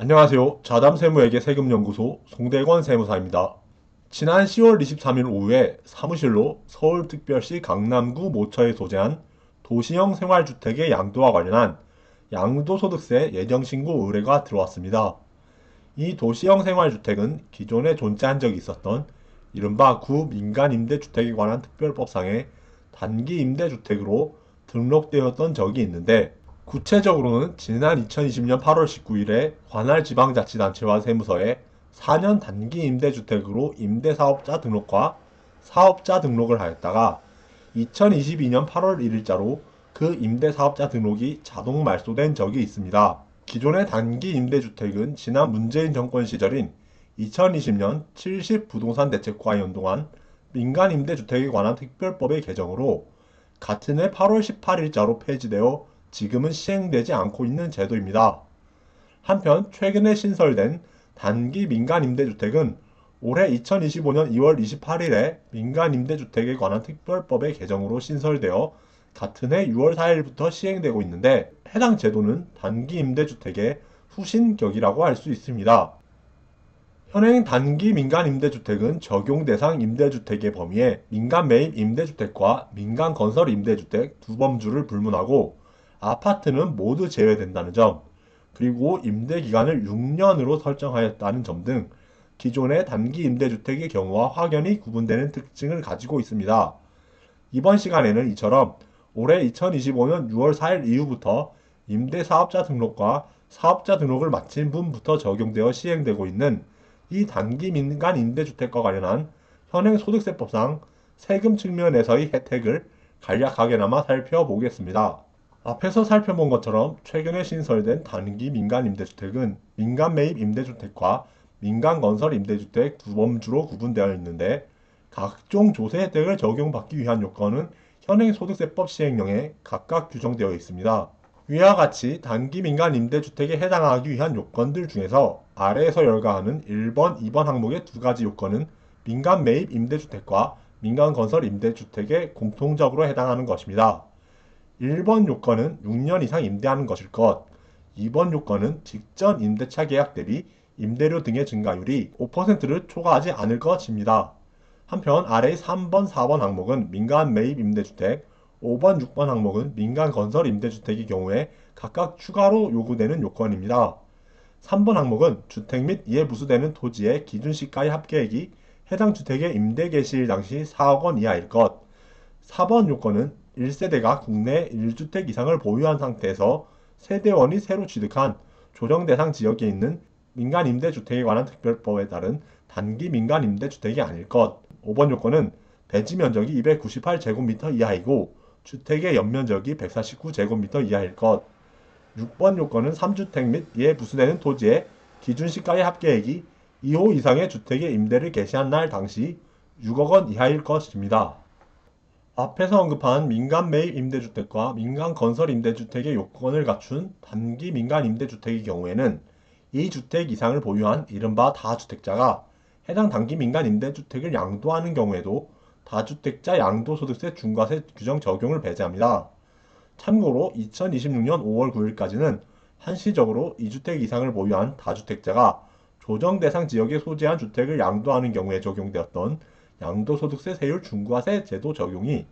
안녕하세요. 자담세무회계 세금연구소 송대건 세무사입니다. 지난 10월 23일 오후에 사무실로 서울특별시 강남구 모처에 소재한 도시형 생활주택의 양도와 관련한 양도소득세 예정신고 의뢰가 들어왔습니다. 이 도시형 생활주택은 기존에 존재한 적이 있었던 이른바 구민간임대주택에 관한 특별법상의 단기임대주택으로 등록되었던 적이 있는데, 구체적으로는 지난 2020년 8월 19일에 관할 지방자치단체와 세무서에 4년 단기 임대주택으로 임대사업자 등록과 사업자 등록을 하였다가 2022년 8월 1일자로 그 임대사업자 등록이 자동 말소된 적이 있습니다. 기존의 단기 임대주택은 지난 문재인 정권 시절인 2020년 70 부동산 대책과 연동한 민간임대주택에 관한 특별법의 개정으로 같은 해 8월 18일자로 폐지되어 지금은 시행되지 않고 있는 제도입니다. 한편 최근에 신설된 단기 민간임대주택은 올해 2025년 2월 28일에 민간임대주택에 관한 특별법의 개정으로 신설되어 같은 해 6월 4일부터 시행되고 있는데, 해당 제도는 단기 임대주택의 후신격이라고 할 수 있습니다. 현행 단기 민간임대주택은 적용 대상 임대주택의 범위에 민간 매입 임대주택과 민간 건설 임대주택 두 범주를 불문하고 아파트는 모두 제외된다는 점, 그리고 임대기간을 6년으로 설정하였다는 점 등 기존의 단기 임대주택의 경우와 확연히 구분되는 특징을 가지고 있습니다. 이번 시간에는 이처럼 올해 2025년 6월 4일 이후부터 임대사업자 등록과 사업자 등록을 마친 분부터 적용되어 시행되고 있는 이 단기 민간 임대주택과 관련한 현행 소득세법상 세금 측면에서의 혜택을 간략하게나마 살펴보겠습니다. 앞에서 살펴본 것처럼 최근에 신설된 단기 민간 임대주택은 민간 매입 임대주택과 민간 건설 임대주택 두 범주로 구분되어 있는데, 각종 조세 혜택을 적용받기 위한 요건은 현행 소득세법 시행령에 각각 규정되어 있습니다. 위와 같이 단기 민간 임대주택에 해당하기 위한 요건들 중에서 아래에서 열거하는 1번, 2번 항목의 두 가지 요건은 민간 매입 임대주택과 민간 건설 임대주택에 공통적으로 해당하는 것입니다. 1번 요건은 6년 이상 임대하는 것일 것, 2번 요건은 직전 임대차 계약 대비 임대료 등의 증가율이 5%를 초과하지 않을 것입니다. 한편 아래의 3번, 4번 항목은 민간 매입 임대주택, 5번, 6번 항목은 민간 건설 임대주택의 경우에 각각 추가로 요구되는 요건입니다. 3번 항목은 주택 및 이에 부수되는 토지의 기준시가의 합계액이 해당 주택의 임대 개시일 당시 4억 원 이하일 것, 4번 요건은 1세대가 국내 1주택 이상을 보유한 상태에서 세대원이 새로 취득한 조정 대상 지역에 있는 민간 임대주택에 관한 특별법에 따른 단기 민간 임대주택이 아닐 것, 5번 요건은 대지 면적이 298제곱미터 이하이고 주택의 연면적이 149제곱미터 이하일 것, 6번 요건은 3주택 및 이에 부수되는 토지의 기준시가의 합계액이 2호 이상의 주택의 임대를 개시한 날 당시 6억 원 이하일 것입니다. 앞에서 언급한 민간 매입 임대주택과 민간 건설 임대주택의 요건을 갖춘 단기 민간 임대주택의 경우에는 이 주택 이상을 보유한 이른바 다주택자가 해당 단기 민간 임대주택을 양도하는 경우에도 다주택자 양도소득세 중과세 규정 적용을 배제합니다. 참고로 2026년 5월 9일까지는 한시적으로 2주택 이상을 보유한 다주택자가 조정 대상 지역에 소재한 주택을 양도하는 경우에 적용되었던 양도소득세 세율 중과세 제도 적용이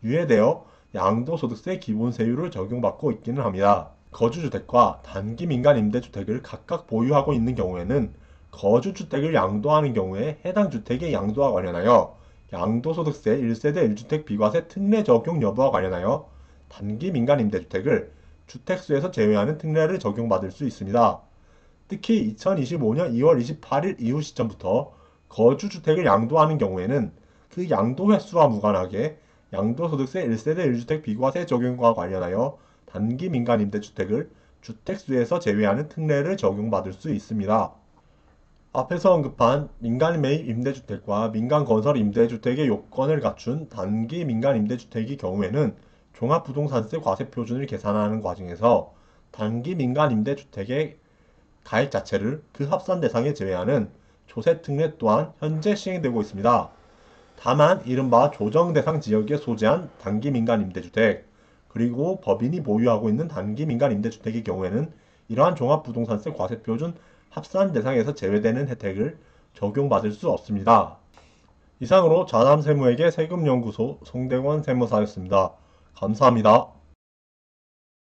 유예되어 양도소득세 기본세율을 적용받고 있기는 합니다. 거주주택과 단기 민간 임대주택을 각각 보유하고 있는 경우에는 거주주택을 양도하는 경우에 해당 주택의 양도와 관련하여 양도소득세 1세대 1주택 비과세 특례 적용 여부와 관련하여 단기 민간 임대주택을 주택수에서 제외하는 특례를 적용받을 수 있습니다. 특히 2025년 2월 28일 이후 시점부터 거주주택을 양도하는 경우에는 그 양도 횟수와 무관하게 양도소득세 1세대 1주택 비과세 적용과 관련하여 단기 민간 임대주택을 주택수에서 제외하는 특례를 적용받을 수 있습니다. 앞에서 언급한 민간 매입 임대주택과 민간 건설 임대주택의 요건을 갖춘 단기 민간 임대주택의 경우에는 종합부동산세 과세표준을 계산하는 과정에서 단기 민간 임대주택의 가액 자체를 그 합산 대상에 제외하는 조세 특례 또한 현재 시행되고 있습니다. 다만 이른바 조정 대상 지역에 소재한 단기 민간 임대주택, 그리고 법인이 보유하고 있는 단기 민간 임대주택의 경우에는 이러한 종합부동산세 과세표준 합산 대상에서 제외되는 혜택을 적용받을 수 없습니다. 이상으로 자남세무에게 세금연구소 송대관 세무사였습니다. 감사합니다.